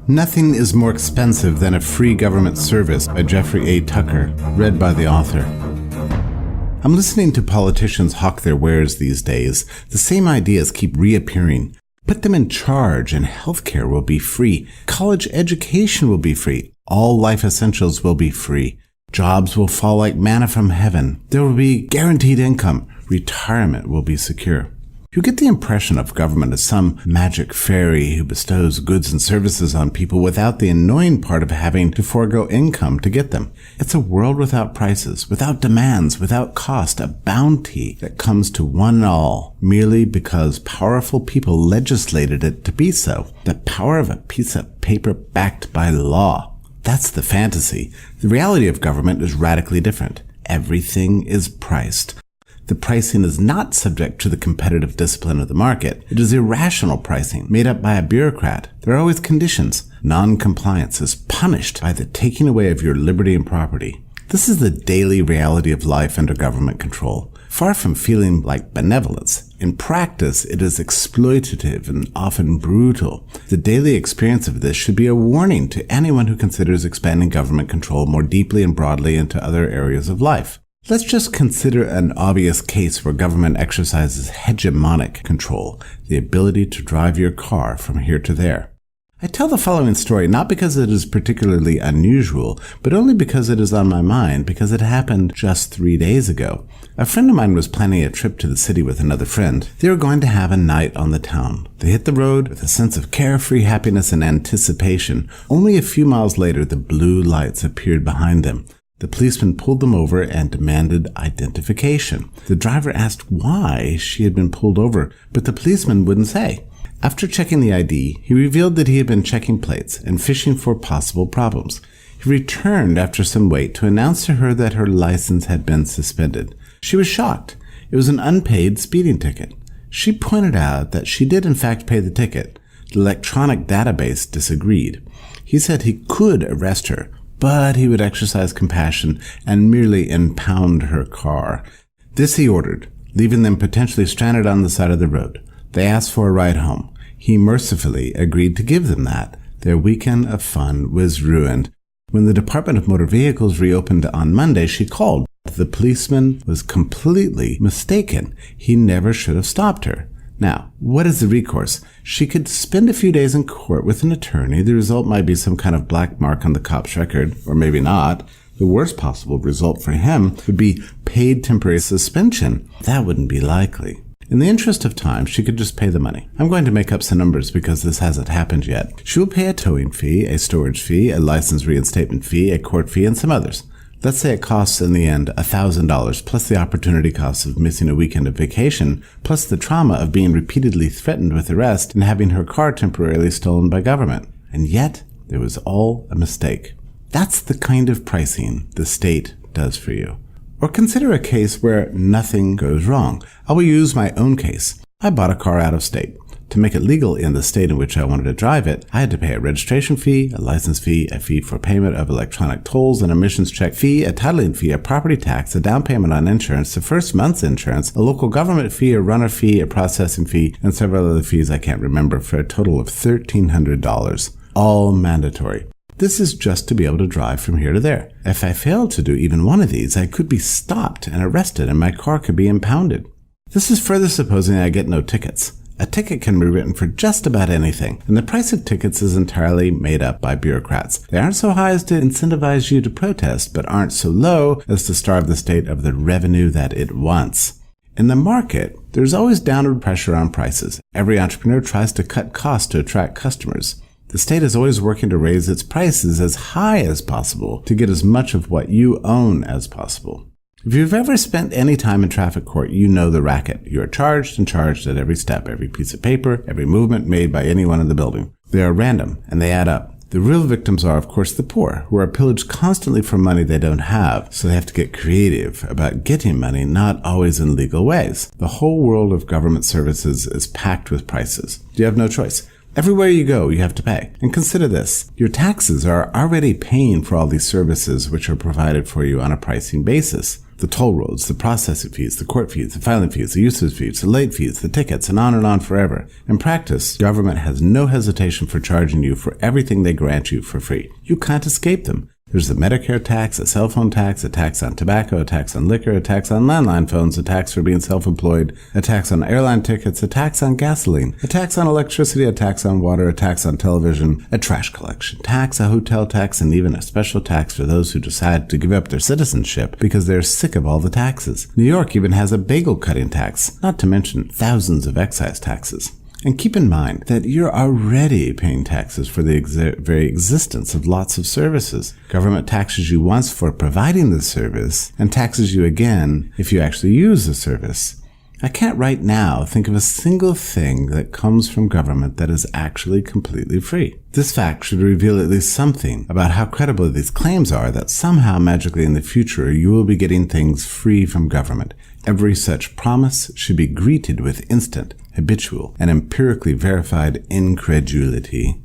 Nothing is more expensive than a free government service by Jeffrey A. Tucker, read by the author. I'm listening to politicians hawk their wares these days. The same ideas keep reappearing. Put them in charge and healthcare will be free. College education will be free. All life essentials will be free. Jobs will fall like manna from heaven. There will be guaranteed income. Retirement will be secure. You get the impression of government as some magic fairy who bestows goods and services on people without the annoying part of having to forego income to get them. It's a world without prices, without demands, without cost, a bounty that comes to one and all merely because powerful people legislated it to be so. The power of a piece of paper backed by law. That's the fantasy. The reality of government is radically different. Everything is priced. The pricing is not subject to the competitive discipline of the market. It is irrational pricing made up by a bureaucrat. There are always conditions. Non-compliance is punished by the taking away of your liberty and property. This is the daily reality of life under government control. Far from feeling like benevolence, in practice it is exploitative and often brutal. The daily experience of this should be a warning to anyone who considers expanding government control more deeply and broadly into other areas of life. Let's just consider an obvious case where government exercises hegemonic control, the ability to drive your car from here to there. I tell the following story not because it is particularly unusual, but only because it is on my mind because it happened just 3 days ago. A friend of mine was planning a trip to the city with another friend. They were going to have a night on the town. They hit the road with a sense of carefree happiness and anticipation. Only a few miles later, the blue lights appeared behind them. The policeman pulled them over and demanded identification. The driver asked why she had been pulled over, but the policeman wouldn't say. After checking the ID, he revealed that he had been checking plates and fishing for possible problems. He returned after some wait to announce to her that her license had been suspended. She was shocked. It was an unpaid speeding ticket. She pointed out that she did in fact pay the ticket. The electronic database disagreed. He said he could arrest her, but he would exercise compassion and merely impound her car. This he ordered, leaving them potentially stranded on the side of the road. They asked for a ride home. He mercifully agreed to give them that. Their weekend of fun was ruined. When the Department of Motor Vehicles reopened on Monday, she called. The policeman was completely mistaken. He never should have stopped her. Now, what is the recourse? She could spend a few days in court with an attorney. The result might be some kind of black mark on the cop's record, or maybe not. The worst possible result for him would be paid temporary suspension. That wouldn't be likely. In the interest of time, she could just pay the money. I'm going to make up some numbers because this hasn't happened yet. She will pay a towing fee, a storage fee, a license reinstatement fee, a court fee, and some others. Let's say it costs in the end $1,000 plus the opportunity costs of missing a weekend of vacation, plus the trauma of being repeatedly threatened with arrest and having her car temporarily stolen by government. And yet, it was all a mistake. That's the kind of pricing the state does for you. Or consider a case where nothing goes wrong. I will use my own case. I bought a car out of state. To make it legal in the state in which I wanted to drive it, I had to pay a registration fee, a license fee, a fee for payment of electronic tolls, an emissions check fee, a titling fee, a property tax, a down payment on insurance, the first month's insurance, a local government fee, a runner fee, a processing fee, and several other fees I can't remember for a total of $1,300. All mandatory. This is just to be able to drive from here to there. If I failed to do even one of these, I could be stopped and arrested and my car could be impounded. This is further supposing I get no tickets. A ticket can be written for just about anything, and the price of tickets is entirely made up by bureaucrats. They aren't so high as to incentivize you to protest, but aren't so low as to starve the state of the revenue that it wants. In the market, there's always downward pressure on prices. Every entrepreneur tries to cut costs to attract customers. The state is always working to raise its prices as high as possible to get as much of what you own as possible. If you've ever spent any time in traffic court, you know the racket. You are charged and charged at every step, every piece of paper, every movement made by anyone in the building. They are random, and they add up. The real victims are, of course, the poor, who are pillaged constantly for money they don't have, so they have to get creative about getting money, not always in legal ways. The whole world of government services is packed with prices. You have no choice. Everywhere you go, you have to pay. And consider this. Your taxes are already paying for all these services which are provided for you on a pricing basis. The toll roads, the processing fees, the court fees, the filing fees, the usage fees, the late fees, the tickets, and on forever. In practice, government has no hesitation for charging you for everything they grant you for free. You can't escape them. There's the Medicare tax, a cell phone tax, a tax on tobacco, a tax on liquor, a tax on landline phones, a tax for being self-employed, a tax on airline tickets, a tax on gasoline, a tax on electricity, a tax on water, a tax on television, a trash collection tax, a hotel tax, and even a special tax for those who decide to give up their citizenship because they're sick of all the taxes. New York even has a bagel cutting tax, not to mention thousands of excise taxes. And keep in mind that you're already paying taxes for the very existence of lots of services. Government taxes you once for providing the service and taxes you again if you actually use the service. I can't right now think of a single thing that comes from government that is actually completely free. This fact should reveal at least something about how credible these claims are that somehow magically in the future you will be getting things free from government. Every such promise should be greeted with instant, habitual, and empirically verified incredulity.